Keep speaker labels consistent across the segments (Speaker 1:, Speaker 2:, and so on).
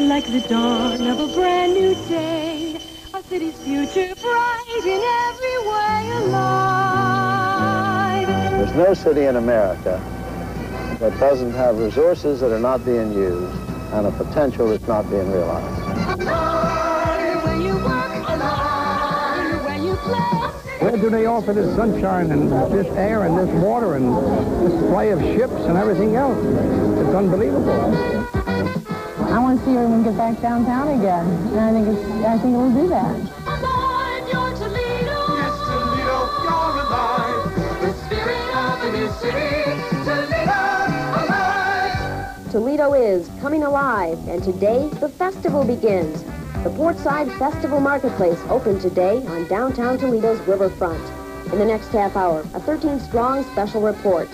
Speaker 1: like the dawn of a brand new day. A city's future bright in every way alive.
Speaker 2: There's no city in America that doesn't have resources that are not being used and a potential that's not being realized.
Speaker 1: Alive where you work, alive where you play.
Speaker 3: Where do they offer this sunshine and this air and this water and this play of ships and everything else? It's unbelievable.
Speaker 4: I want to see everyone get back downtown again, and I think it'll do that.
Speaker 1: Alive, you're Toledo.
Speaker 5: Yes, Toledo, you're alive. The spirit of a new city. Toledo, alive.
Speaker 6: Toledo is coming alive, and today the festival begins. The Portside Festival Marketplace opened today on downtown Toledo's riverfront. In the next half hour, a 13-strong special report.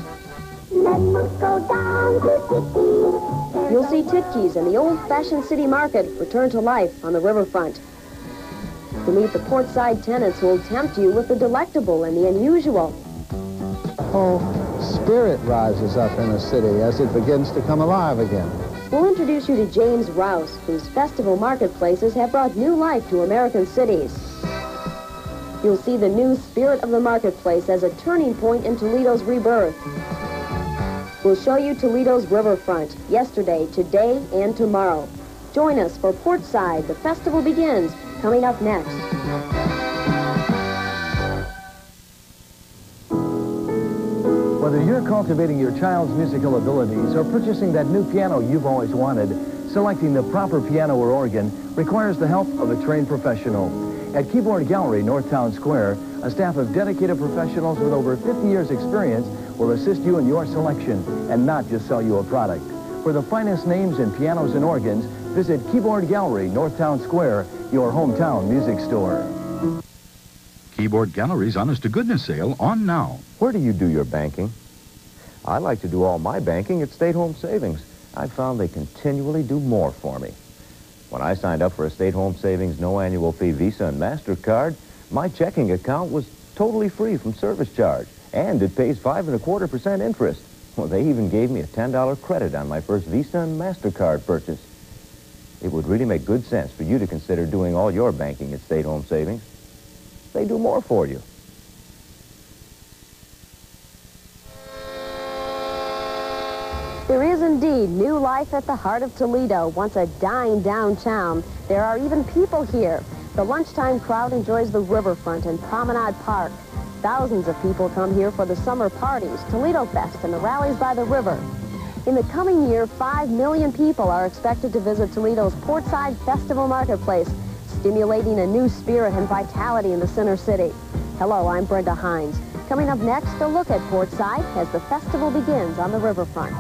Speaker 6: You'll see Titke's and the old-fashioned city market return to life on the riverfront. You'll meet the Portside tenants who will tempt you with the delectable and the unusual.
Speaker 2: Oh, spirit rises up in a city as it begins to come alive again.
Speaker 6: We'll introduce you to James Rouse, whose festival marketplaces have brought new life to American cities. You'll see the new spirit of the marketplace as a turning point in Toledo's rebirth. We'll show you Toledo's riverfront, yesterday, today, and tomorrow. Join us for Portside. The festival begins, coming up next.
Speaker 7: Whether you're cultivating your child's musical abilities or purchasing that new piano you've always wanted, selecting the proper piano or organ requires the help of a trained professional. At Keyboard Gallery, Northtown Square, a staff of dedicated professionals with over 50 years' experience will assist you in your selection and not just sell you a product. For the finest names in pianos and organs, visit Keyboard Gallery, Northtown Square, your hometown music store.
Speaker 8: Keyboard Gallery's honest-to-goodness sale on now.
Speaker 9: Where do you do your banking? I like to do all my banking at State Home Savings. I've found they continually do more for me. When I signed up for a State Home Savings no annual fee Visa and MasterCard, my checking account was totally free from service charge, and it pays 5.25% interest. Well, they even gave me a $10 credit on my first Visa and MasterCard purchase. It would really make good sense for you to consider doing all your banking at State Home Savings. They do more for you.
Speaker 6: There is indeed new life at the heart of Toledo. Once a dying downtown, there are even people here. The lunchtime crowd enjoys the riverfront and Promenade Park. Thousands of people come here for the summer parties, Toledo Fest, and the rallies by the river. In the coming year, 5 million people are expected to visit Toledo's Portside Festival Marketplace, stimulating a new spirit and vitality in the center city. Hello, I'm Brenda Hines. Coming up next, a look at Portside as the festival begins on the riverfront.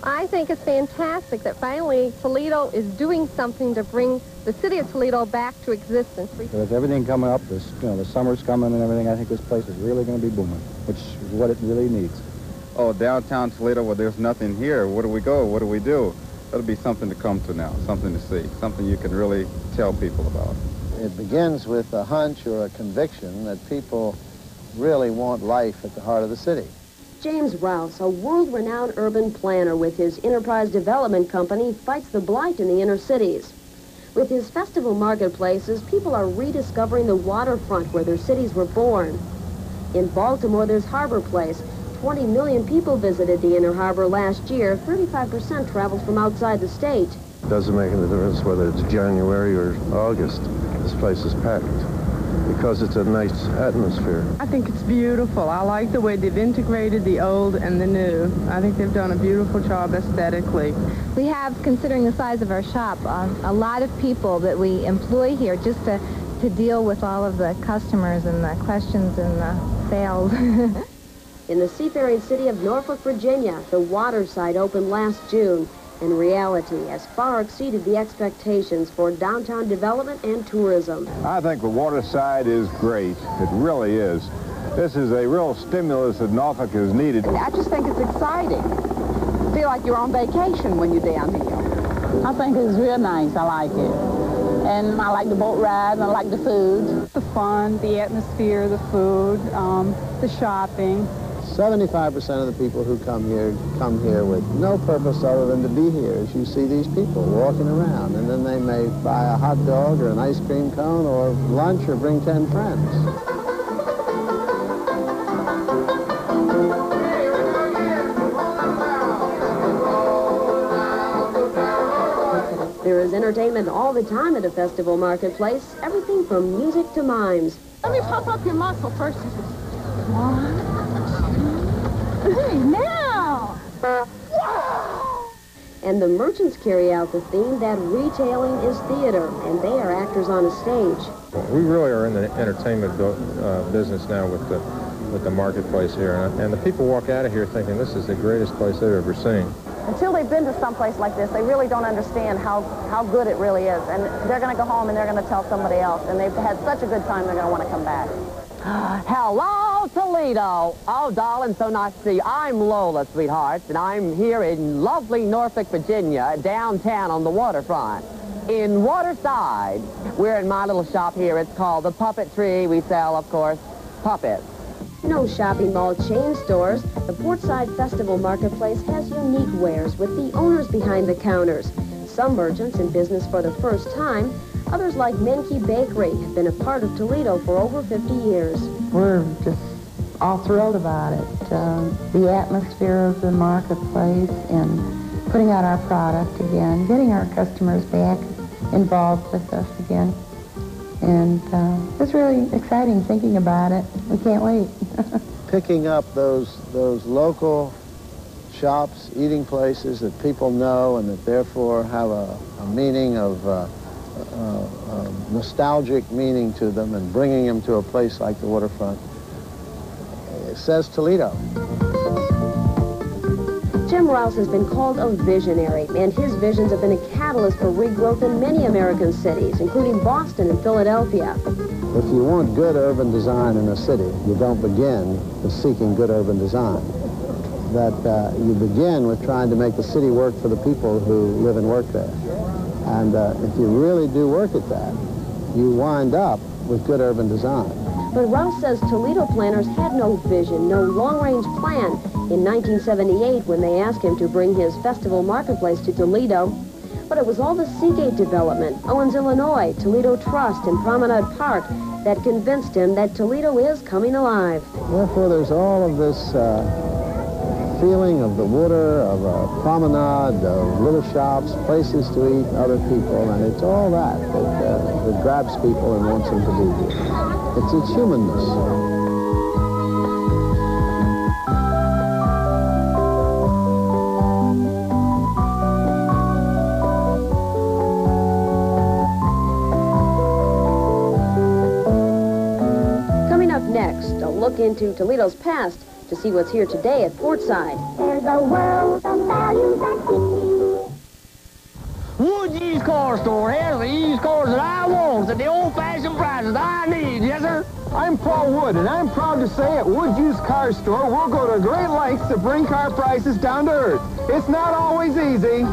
Speaker 4: I think it's fantastic that finally Toledo is doing something to bring the city of Toledo back to existence.
Speaker 3: With everything coming up, this, the summer's coming and everything, I think this place is really going to be booming, which is what it really needs.
Speaker 10: Oh, downtown Toledo, well, there's nothing here. Where do we go? What do we do? That'll be something to come to now, something to see, something you can really tell people about.
Speaker 2: It begins with a hunch or a conviction that people really want life at the heart of the city.
Speaker 6: James Rouse, a world-renowned urban planner with his enterprise development company, fights the blight in the inner cities. With his festival marketplaces, people are rediscovering the waterfront where their cities were born. In Baltimore, there's Harbor Place. 20 million people visited the Inner Harbor last year. 35% traveled from outside the state.
Speaker 2: It doesn't make any difference whether it's January or August. This place is packed.
Speaker 11: because it's a nice atmosphere.
Speaker 12: I think it's beautiful. I like the way they've integrated the old and the new. I think they've done a beautiful job aesthetically.
Speaker 4: We have, considering the size of our shop, a lot of people that we employ here just to deal with all of the customers and the questions and the sales.
Speaker 6: In the seafaring city of Norfolk, Virginia, the Waterside opened last June. In reality, has far exceeded the expectations for downtown development and tourism.
Speaker 13: I think the Waterside is great. It really is. This is a real stimulus that Norfolk has needed.
Speaker 14: I just think it's exciting. Feel like you're on vacation when you're down here.
Speaker 15: I think it's real nice. I like it. And I like the boat ride, and I like the food.
Speaker 12: The fun, the atmosphere, the food, the shopping.
Speaker 2: 75% of the people who come here with no purpose other than to be here. As you see these people walking around, and then they may buy a hot dog or an ice cream cone or lunch or bring 10 friends.
Speaker 6: There is entertainment all the time at a festival marketplace, everything from music to mimes.
Speaker 15: Let me pump up your muscle first. Hey, now!
Speaker 6: And the merchants carry out the theme that retailing is theater, and they are actors on a stage.
Speaker 11: We really are in the entertainment business now with the marketplace here, and the people walk out of here thinking this is the greatest place they've ever seen.
Speaker 14: Until they've been to someplace like this, they really don't understand how good it really is. And they're going to go home and they're going to tell somebody else. And they've had such a good time, they're going to want to come back.
Speaker 16: Hello, Toledo. Oh, darling, so nice to see you. I'm Lola, sweethearts, and I'm here in lovely Norfolk, Virginia, downtown on the waterfront. In Waterside, we're in my little shop here. It's called the Puppet Tree. We sell, of course, puppets.
Speaker 6: No shopping mall chain stores, the Portside Festival Marketplace has unique wares with the owners behind the counters. Some merchants in business for the first time, others like Menke Bakery have been a part of Toledo for over 50 years.
Speaker 17: We're just all thrilled about it. The atmosphere of the marketplace and putting out our product again, getting our customers back involved with us again. And it's really exciting thinking about it. We can't wait.
Speaker 2: Picking up those local shops, eating places that people know and that therefore have a meaning of nostalgic meaning to them, and bringing them to a place like the waterfront. It says Toledo.
Speaker 6: Jim Rouse has been called a visionary, and his visions have been a catalyst for regrowth in many American cities, including Boston and Philadelphia.
Speaker 2: If you want good urban design in a city, you don't begin with seeking good urban design. That you begin with trying to make the city work for the people who live and work there. And if you really do work at that, you wind up with good urban design.
Speaker 6: But Rouse says Toledo planners had no vision, no long-range plan in 1978 when they asked him to bring his festival marketplace to Toledo. But it was all the Seagate development, Owens, Illinois, Toledo Trust, and Promenade Park that convinced him that Toledo is coming alive.
Speaker 2: Therefore, there's all of this feeling of the water, of a promenade, of little shops, places to eat, other people, and it's all that grabs people and wants them to be here. It's its humanness.
Speaker 6: Next, a look into Toledo's past to see what's here today at Portside.
Speaker 18: There's a world of values at sea.
Speaker 19: Wood's used car store has the used cars that I want at the old-fashioned prices I need, yes, sir?
Speaker 20: I'm Paul Wood, and I'm proud to say at Wood's Used Car Store, we'll go to great lengths to bring car prices down to earth. It's not always easy.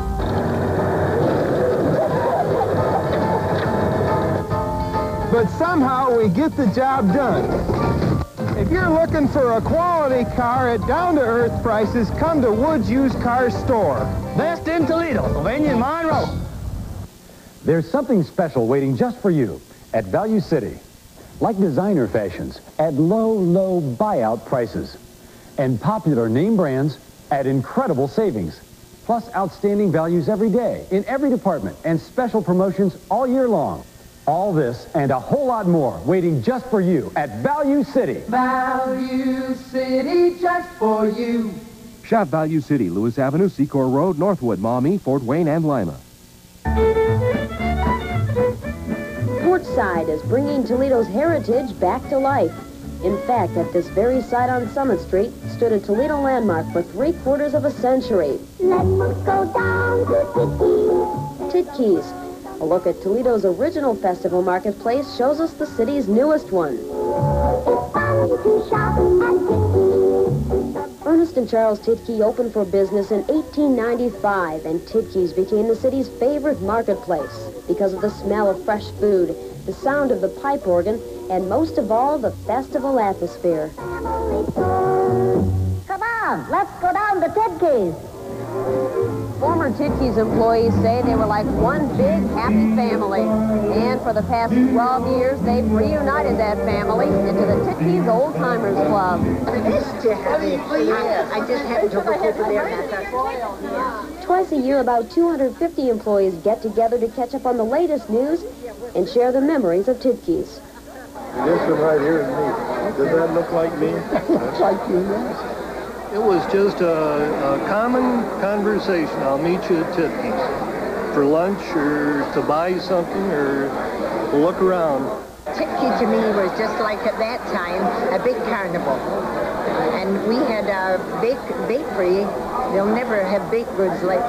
Speaker 20: But somehow we get the job done. If you're looking for a quality car at down-to-earth prices, come to Wood's Used Car Store.
Speaker 19: Best in Toledo, Sylvania and Monroe.
Speaker 7: There's something special waiting just for you at Value City. Like designer fashions at low buyout prices. And popular name brands at incredible savings. Plus outstanding values every day in every department and special promotions all year long.
Speaker 21: All this and a whole lot more waiting just for you at Value City.
Speaker 5: Value City just for you.
Speaker 22: Shop Value City, Lewis Avenue, Secor Road, Northwood, Maumee, Fort Wayne, and Lima.
Speaker 6: Portside is bringing Toledo's heritage back to life. In fact, at this very site on Summit Street stood a Toledo landmark for 3/4 of a century.
Speaker 18: Let's go down to
Speaker 6: Titke's. A look at Toledo's original festival marketplace shows us the city's newest one. Ernest and Charles Titke opened for business in 1895, and Titke's became the city's favorite marketplace because of the smell of fresh food, the sound of the pipe organ, and most of all, the festival atmosphere.
Speaker 18: Come on, let's go down to Titke's.
Speaker 6: Former Titke's employees say they were like one big happy family. And for the past 12 years, they've reunited that family into the Titke's Old Timers Club.
Speaker 23: I just happened to look over there and I thought,
Speaker 6: Twice a year, about 250 employees get together to catch up on the latest news and share the memories of Titke's.
Speaker 24: This one right here is me. Does that look like me?
Speaker 23: looks like you, yes.
Speaker 24: It was just a common conversation. I'll meet you at Titke's for lunch or to buy something or to look around.
Speaker 23: Titke to me was just like at that time a big carnival. And we had a bakery. They'll never have baked goods like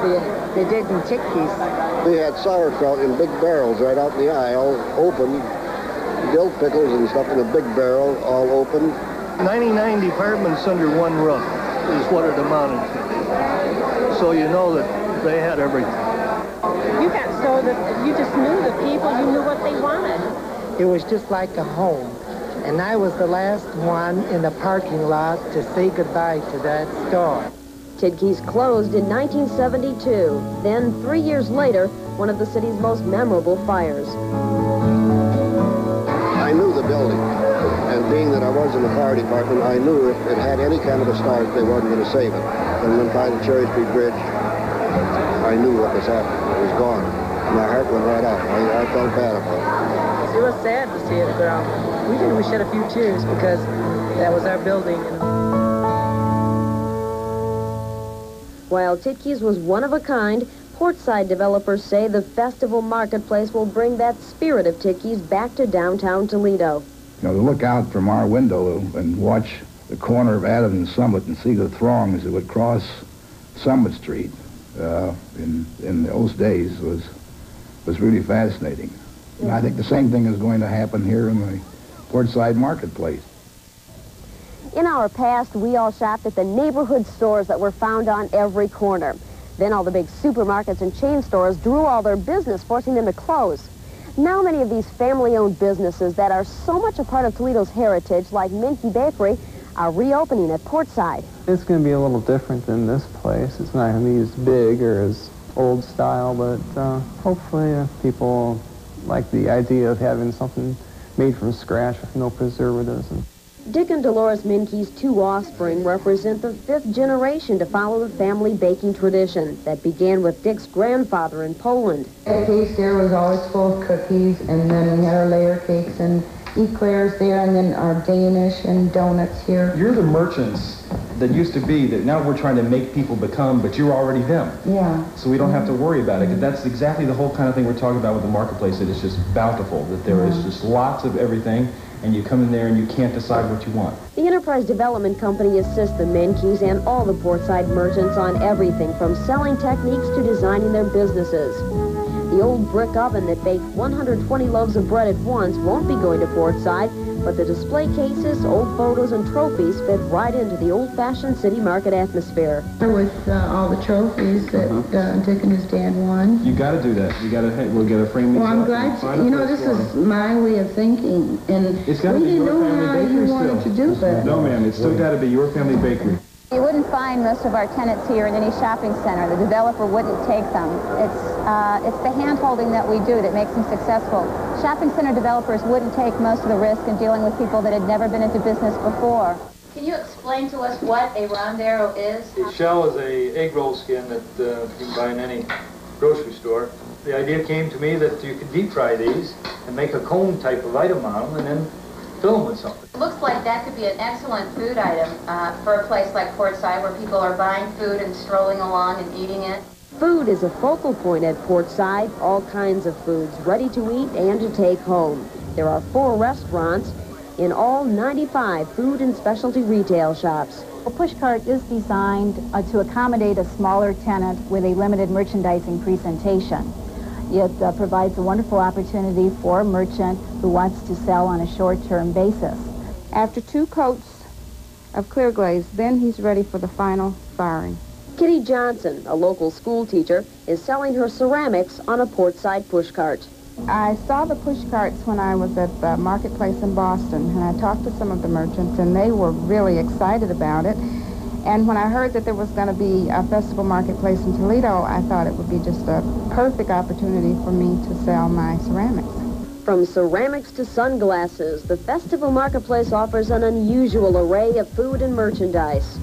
Speaker 23: they did in Titke's.
Speaker 2: We had sauerkraut in big barrels right out in the aisle, open. Dill pickles and stuff in a big barrel, all open.
Speaker 24: 99 departments under one roof is what it amounted to. So you know that they had everything.
Speaker 23: You got so that you just knew the people, you knew what they wanted.
Speaker 25: It was just like a home. And I was the last one in the parking lot to say goodbye to that store.
Speaker 6: Titke's closed in 1972. Then, 3 years later, one of the city's most memorable fires.
Speaker 2: I knew the building, and being that I was in the fire department, I knew if it had any kind of a start, they weren't going to save it. And then by the Cherry Street Bridge, I knew what was happening. It was gone. My heart went right out. I felt bad about it.
Speaker 25: It was sad to see it grow. We shed a few tears because that was our building.
Speaker 6: While Titke's was one of a kind, Portside developers say the festival marketplace will bring that spirit of Titke's back to downtown Toledo.
Speaker 3: You know, to look out from our window and watch the corner of Adams and Summit and see the throngs that would cross Summit Street in those days was really fascinating. And I think the same thing is going to happen here in the Portside marketplace.
Speaker 6: In our past, we all shopped at the neighborhood stores that were found on every corner. Then all the big supermarkets and chain stores drew all their business, forcing them to close. Now many of these family-owned businesses that are so much a part of Toledo's heritage, like Minky Bakery, are reopening at Portside.
Speaker 26: It's going to be a little different than this place. It's not going to be as big or as old style, but hopefully people like the idea of having something made from scratch with no preservatives.
Speaker 6: Dick and Dolores Minky's two offspring represent the 5th generation to follow the family baking tradition that began with Dick's grandfather in Poland.
Speaker 17: The case there was always full of cookies, and then we had our layer cakes and eclairs there, and then our Danish and donuts here.
Speaker 27: You're the merchants that used to be that now we're trying to make people become, but you're already them.
Speaker 17: Yeah.
Speaker 27: So we don't have to worry about it, because that's exactly the whole kind of thing we're talking about with the marketplace, that it's just bountiful, that there is just lots of everything, and you come in there and you can't decide what you want.
Speaker 6: The Enterprise Development Company assists the Minky's and all the Portside merchants on everything from selling techniques to designing their businesses. The old brick oven that baked 120 loaves of bread at once won't be going to Portside, but the display cases, old photos, and trophies fit right into the old-fashioned city market atmosphere.
Speaker 17: With all the trophies that Dick and his dad won.
Speaker 27: You got to do that. You got to. We'll get a frame.
Speaker 17: Well, I'm glad you know this is my way of thinking, and
Speaker 27: it's got to be your family bakery still.
Speaker 17: To do that.
Speaker 27: No, ma'am. It's still got to be your family bakery.
Speaker 4: You wouldn't find most of our tenants here in any shopping center. The developer wouldn't take them. It's the hand-holding that we do that makes them successful. Shopping center developers wouldn't take most of the risk in dealing with people that had never been into business before.
Speaker 28: Can you explain to us what a rondero is?
Speaker 24: A shell is a egg roll skin that you can buy in any grocery store.
Speaker 1: The idea came to me that you could deep fry these and make a cone type of item on them and then fill them with something.
Speaker 28: It looks like that could be an excellent food item for a place like Portside where people are buying food and strolling along and eating it.
Speaker 6: Food is a focal point at Portside, all kinds of foods ready to eat and to take home. There are 4 restaurants in all 95 food and specialty retail shops.
Speaker 8: A pushcart is designed to accommodate a smaller tenant with a limited merchandising presentation. It provides a wonderful opportunity for a merchant who wants to sell on a short-term basis.
Speaker 9: After 2 coats of clear glaze, then he's ready for the final firing.
Speaker 6: Kitty Johnson, a local school teacher, is selling her ceramics on a Portside pushcart.
Speaker 9: I saw the pushcarts when I was at the marketplace in Boston, and I talked to some of the merchants, and they were really excited about it. And when I heard that there was going to be a festival marketplace in Toledo, I thought it would be just a perfect opportunity for me to sell my ceramics.
Speaker 6: From ceramics to sunglasses, the festival marketplace offers an unusual array of food and merchandise.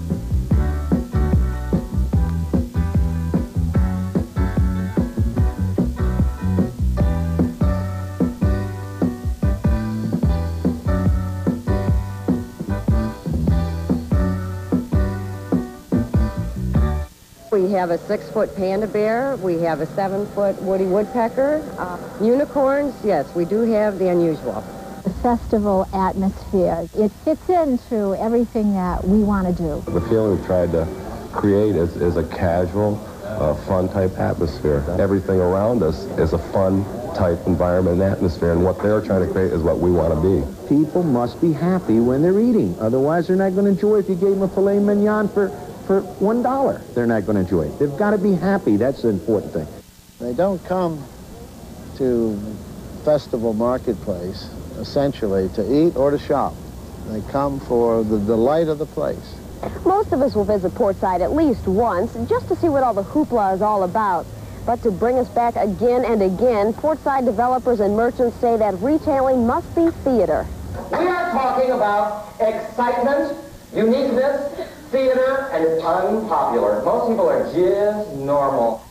Speaker 10: We have a 6-foot panda bear. We have a 7-foot woody woodpecker. Unicorns, yes, we do have the unusual.
Speaker 8: The festival atmosphere, it fits into everything that we want to do.
Speaker 11: The feeling we've tried to create is a casual, fun type atmosphere. Everything around us is a fun type environment and atmosphere, and what they're trying to create is what we want to be.
Speaker 12: People must be happy when they're eating. Otherwise, they're not going to enjoy it. If you gave them a filet mignon for $1, they're not going to enjoy it. They've got to be happy. That's the important thing.
Speaker 2: They don't come to Festival Marketplace, essentially, to eat or to shop. They come for the delight of the place.
Speaker 6: Most of us will visit Portside at least once, just to see what all the hoopla is all about. But to bring us back again and again, Portside developers and merchants say that retailing must be theater.
Speaker 16: We are talking about excitement, uniqueness, theater, and unpopular. Most people are just normal.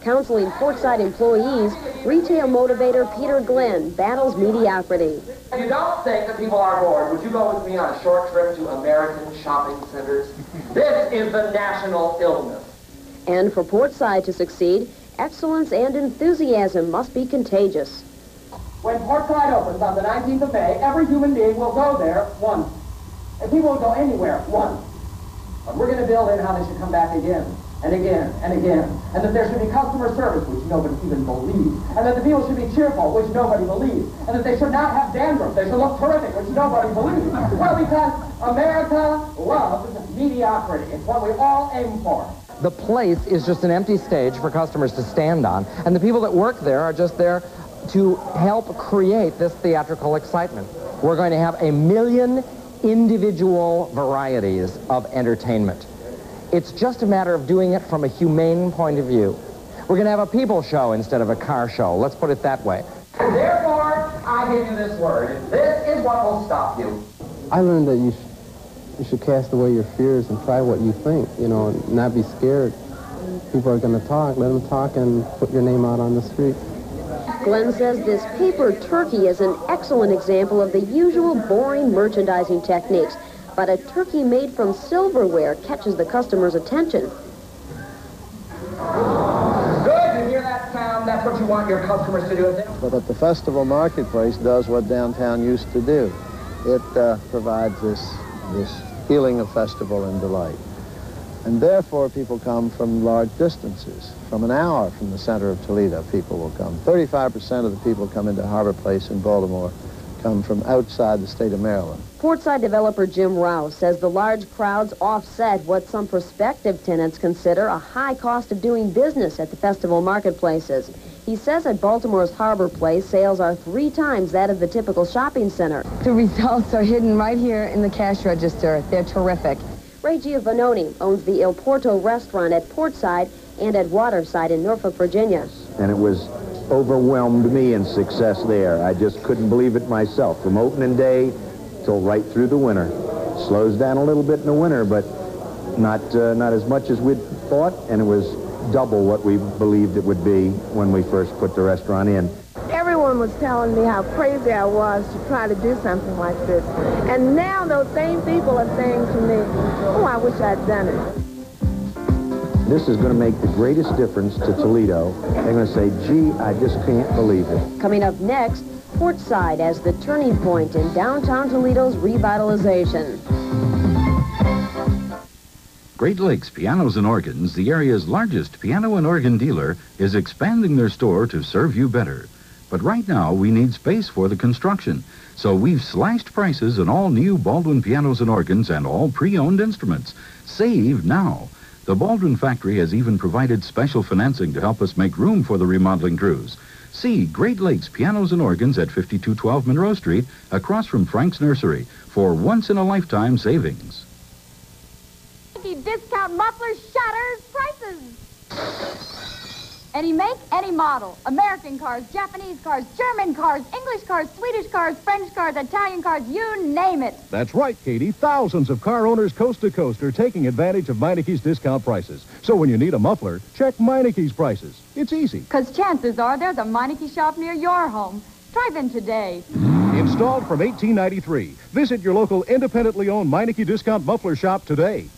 Speaker 6: Counseling Portside employees, retail motivator Peter Glenn battles mediocrity.
Speaker 16: If you don't think that people are bored, would you go with me on a short trip to American shopping centers? This is the national illness.
Speaker 6: And for Portside to succeed, excellence and enthusiasm must be contagious.
Speaker 16: When Portside opens on the 19th of May, every human being will go there once. And people will go anywhere once. But we're going to build in how they should come back again, and again, and again. And that there should be customer service, which nobody even believes. And that the people should be cheerful, which nobody believes. And that they should not have dandruff. They should look terrific, which nobody believes. Well, because America loves mediocrity. It's what we all aim for.
Speaker 13: The place is just an empty stage for customers to stand on. And the people that work there are just there to help create this theatrical excitement. We're going to have 1 million individual varieties of entertainment. It's just a matter of doing it from a humane point of view. We're going to have a people show instead of a car show. Let's put it that way.
Speaker 16: And therefore, I give you this word. This is what will stop you.
Speaker 26: I learned that you should cast away your fears and try what you think, you know, and not be scared. People are going to talk. Let them talk and put your name out on the street.
Speaker 6: Glenn says this paper turkey is an excellent example of the usual boring merchandising techniques, but a turkey made from silverware catches the customer's attention.
Speaker 16: Good, you hear that sound? That's what you want your customers to do.
Speaker 2: But at the Festival Marketplace does what downtown used to do. It provides this feeling of festival and delight. And therefore, people come from large distances. From an hour from the center of Toledo, people will come. 35% of the people come into Harbor Place in Baltimore come from outside the state of Maryland.
Speaker 6: Portside developer Jim Rouse says the large crowds offset what some prospective tenants consider a high cost of doing business at the festival marketplaces. He says at Baltimore's Harbor Place, sales are 3 times that of the typical shopping center.
Speaker 9: The results are hidden right here in the cash register. They're terrific.
Speaker 6: Ray Giovannoni owns the Il Porto restaurant at Portside and at Waterside in Norfolk, Virginia.
Speaker 12: And it was overwhelmed me in success there. I just couldn't believe it myself. From opening day till right through the winter. Slows down a little bit in the winter, but not as much as we'd thought, and it was double what we believed it would be when we first put the restaurant in.
Speaker 5: Everyone was telling me how crazy I was to try to do something like this. And now those same people are saying to me, oh, I wish I'd done it.
Speaker 12: This is going to make the greatest difference to Toledo. They're going to say, gee, I just can't believe it.
Speaker 6: Coming up next, Portside as the turning point in downtown Toledo's revitalization.
Speaker 7: Great Lakes Pianos and Organs, the area's largest piano and organ dealer, is expanding their store to serve you better. But right now, we need space for the construction, so we've slashed prices on all new Baldwin pianos and organs and all pre-owned instruments. Save now. The Baldwin factory has even provided special financing to help us make room for the remodeling crews. See Great Lakes Pianos and Organs at 5212 Monroe Street, across from Frank's Nursery, for once-in-a-lifetime savings.
Speaker 14: Discount muffler shutters prices. Any make, any model. American cars, Japanese cars, German cars, English cars, Swedish cars, French cars, Italian cars, you name it.
Speaker 15: That's right, Katie. Thousands of car owners coast to coast are taking advantage of Meineke's discount prices. So when you need a muffler, check Meineke's prices. It's easy.
Speaker 14: Because chances are there's a Meineke shop near your home. Drive in today.
Speaker 15: Installed from 1893. Visit your local independently owned Meineke discount muffler shop today.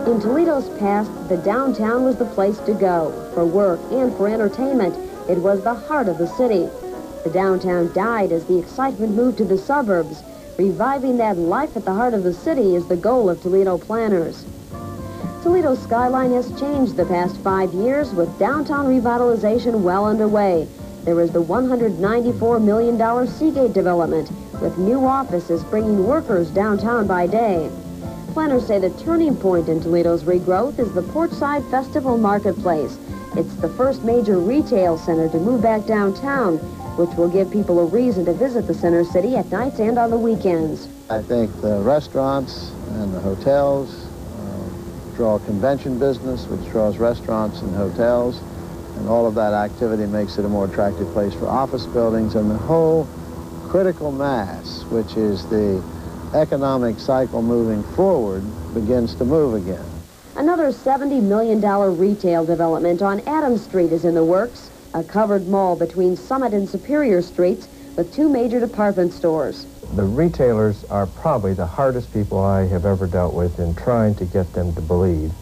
Speaker 6: In Toledo's past, the downtown was the place to go for work and for entertainment. It was the heart of the city. The downtown died as the excitement moved to the suburbs. Reviving that life at the heart of the city is the goal of Toledo planners. Toledo's skyline has changed the past 5 years with downtown revitalization well underway. There is the $194 million Seagate development with new offices bringing workers downtown by day. Planners say the turning point in Toledo's regrowth is the Portside Festival Marketplace. It's the first major retail center to move back downtown, which will give people a reason to visit the center city at nights and on the weekends.
Speaker 2: I think the restaurants and the hotels draw convention business, which draws restaurants and hotels, and all of that activity makes it a more attractive place for office buildings, and the whole critical mass, which is the economic cycle moving forward, begins to move again.
Speaker 6: Another $70 million retail development on Adams Street is in the works, a covered mall between Summit and Superior Streets with 2 major department stores.
Speaker 19: The retailers are probably the hardest people I have ever dealt with in trying to get them to believe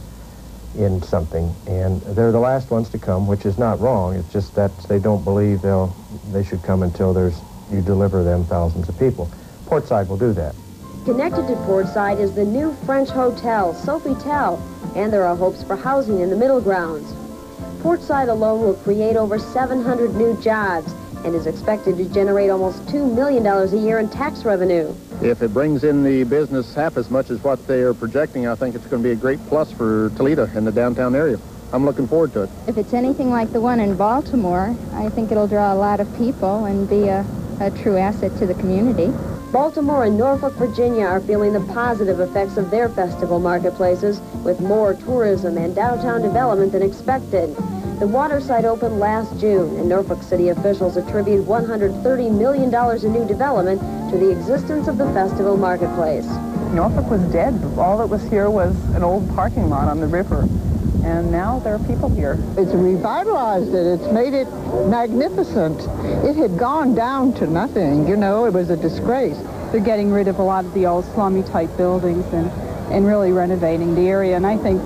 Speaker 19: in something, and they're the last ones to come, which is not wrong. It's just that they don't believe they should come until you deliver them thousands of people. Portside will do that.
Speaker 6: Connected to Portside is the new French hotel, Sofitel, and there are hopes for housing in the middle grounds. Portside alone will create over 700 new jobs and is expected to generate almost $2 million a year in tax revenue.
Speaker 20: If it brings in the business half as much as what they are projecting, I think it's going to be a great plus for Toledo and the downtown area. I'm looking forward to it.
Speaker 9: If it's anything like the one in Baltimore, I think it'll draw a lot of people and be a true asset to the community.
Speaker 6: Baltimore and Norfolk, Virginia are feeling the positive effects of their festival marketplaces with more tourism and downtown development than expected. The waterside opened last June, and Norfolk City officials attribute $130 million in new development to the existence of the festival marketplace.
Speaker 21: Norfolk was dead. All that was here was an old parking lot on the river. And now there are people here.
Speaker 25: It's revitalized it. It's made it magnificent. It had gone down to nothing, you know. It was a disgrace.
Speaker 21: They're getting rid of a lot of the old slummy type buildings and really renovating the area. And I think,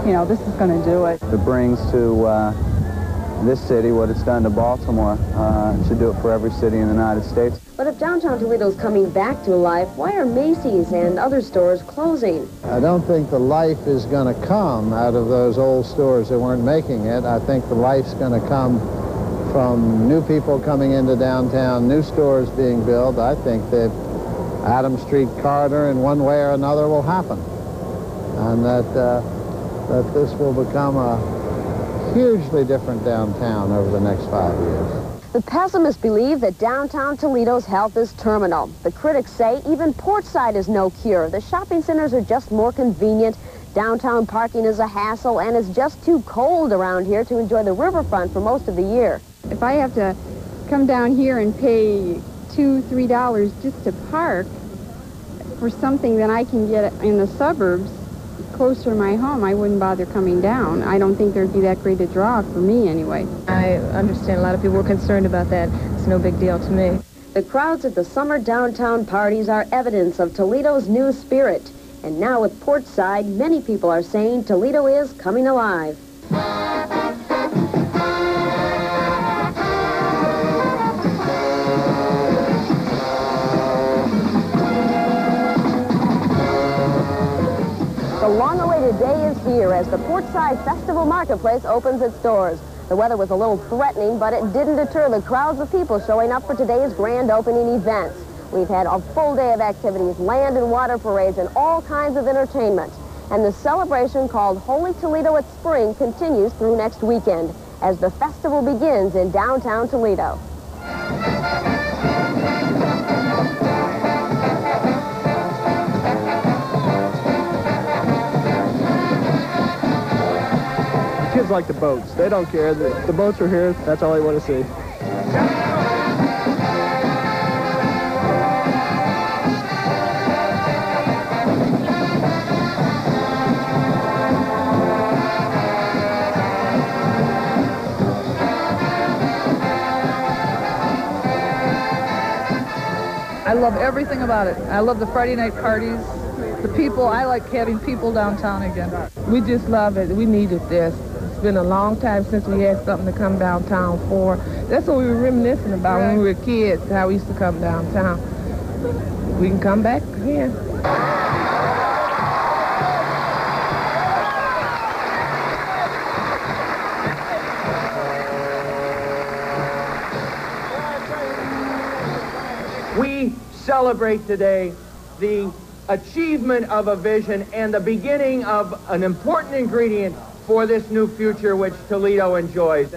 Speaker 21: you know, this is going to do it.
Speaker 26: It brings to this city what it's done to Baltimore. It should do it for every city in the United States.
Speaker 6: But if downtown Toledo's coming back to life, why are Macy's and other stores closing?
Speaker 2: I don't think the life is going to come out of those old stores that weren't making it. I think the life's going to come from new people coming into downtown, new stores being built. I think that Adams Street corridor in one way or another will happen, and that this will become a hugely different downtown over the next 5 years.
Speaker 6: The pessimists believe that downtown Toledo's health is terminal. The critics say even Portside is no cure. The shopping centers are just more convenient. Downtown parking is a hassle, and it's just too cold around here to enjoy the riverfront for most of the year.
Speaker 9: If I have to come down here and pay $2, $3 just to park for something that I can get in the suburbs,
Speaker 21: closer to my home, I wouldn't bother coming down. I don't think there'd be that great a draw for me anyway.
Speaker 3: I understand a lot of people were concerned about that. It's no big deal to me.
Speaker 6: The crowds at the summer downtown parties are evidence of Toledo's new spirit. And now with Portside, many people are saying Toledo is coming alive. The long-awaited day is here as the Portside Festival Marketplace opens its doors. The weather was a little threatening, but it didn't deter the crowds of people showing up for today's grand opening events. We've had a full day of activities, land and water parades, and all kinds of entertainment. And the celebration called Holy Toledo at Spring continues through next weekend as the festival begins in downtown Toledo.
Speaker 4: Kids like the boats. They don't care. The boats are here. That's all they want to see.
Speaker 17: I love everything about it. I love the Friday night parties, the people. I like having people downtown again.
Speaker 18: We just love it. We needed this. It's been a long time since we had something to come downtown for. That's what we were reminiscing about when we were kids, how we used to come downtown. We can come back again.
Speaker 22: We celebrate today the achievement of a vision and the beginning of an important ingredient for this new future which Toledo enjoys.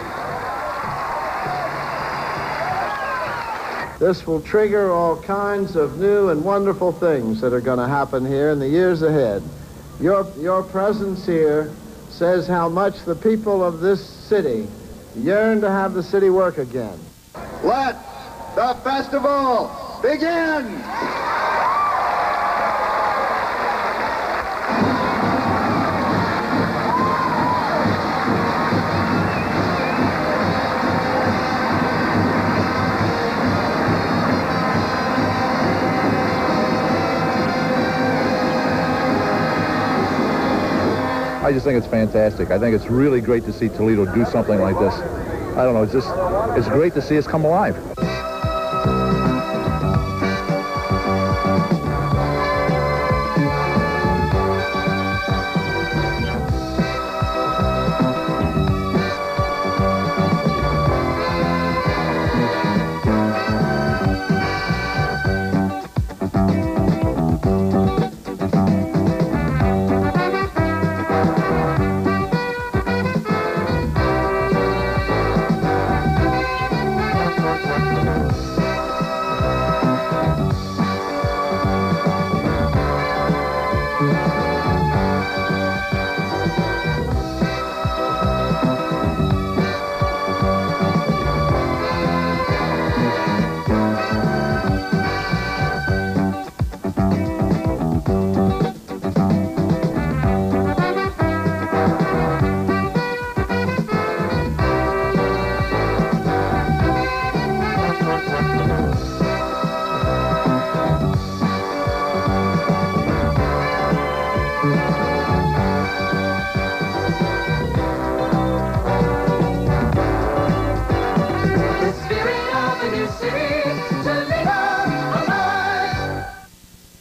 Speaker 2: This will trigger all kinds of new and wonderful things that are going to happen here in the years ahead. Your presence here says how much the people of this city yearn to have the city work again.
Speaker 23: Let the festival begin!
Speaker 24: I just think it's fantastic. I think it's really great to see Toledo do something like this. I don't know, it's great to see us come alive.